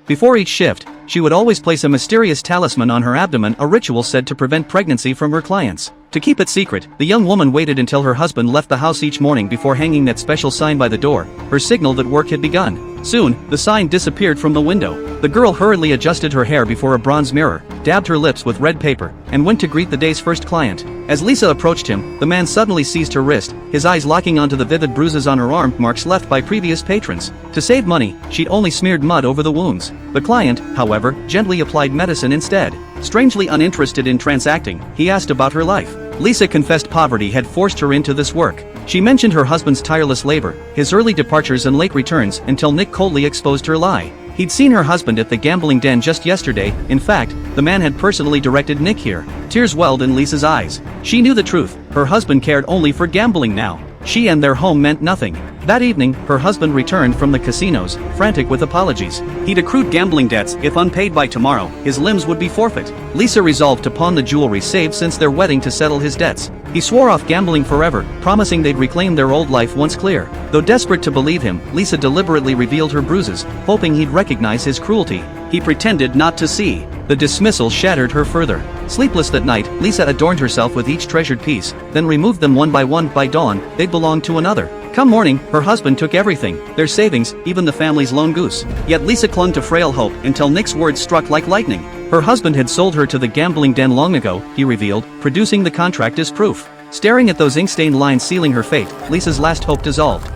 Before each shift, she would always place a mysterious talisman on her abdomen, a ritual said to prevent pregnancy from her clients. To keep it secret, the young woman waited until her husband left the house each morning before hanging that special sign by the door, her signal that work had begun. Soon, the sign disappeared from the window. The girl hurriedly adjusted her hair before a bronze mirror, dabbed her lips with red paper, and went to greet the day's first client. As Lisa approached him, the man suddenly seized her wrist, his eyes locking onto the vivid bruises on her arm, marks left by previous patrons. To save money, she'd only smeared mud over the wounds. The client, however, gently applied medicine instead. Strangely uninterested in transacting, he asked about her life. Lisa confessed poverty had forced her into this work. She mentioned her husband's tireless labor, his early departures and late returns, until Nick coldly exposed her lie. He'd seen her husband at the gambling den just yesterday. In fact, the man had personally directed Nick here. Tears welled in Lisa's eyes. She knew the truth. Her husband cared only for gambling now. She and their home meant nothing. That evening, her husband returned from the casinos, frantic with apologies. He'd accrued gambling debts. If unpaid by tomorrow, his limbs would be forfeit. Lisa resolved to pawn the jewelry saved since their wedding to settle his debts. He swore off gambling forever, promising they'd reclaim their old life once clear. Though desperate to believe him, Lisa deliberately revealed her bruises, hoping he'd recognize his cruelty. He pretended not to see. The dismissal shattered her further. Sleepless that night, Lisa adorned herself with each treasured piece, then removed them one by one. By dawn, they'd belonged to another. Come morning, her husband took everything, their savings, even the family's lone goose. Yet Lisa clung to frail hope until Nick's words struck like lightning. Her husband had sold her to the gambling den long ago, he revealed, producing the contract as proof. Staring at those ink-stained lines sealing her fate, Lisa's last hope dissolved.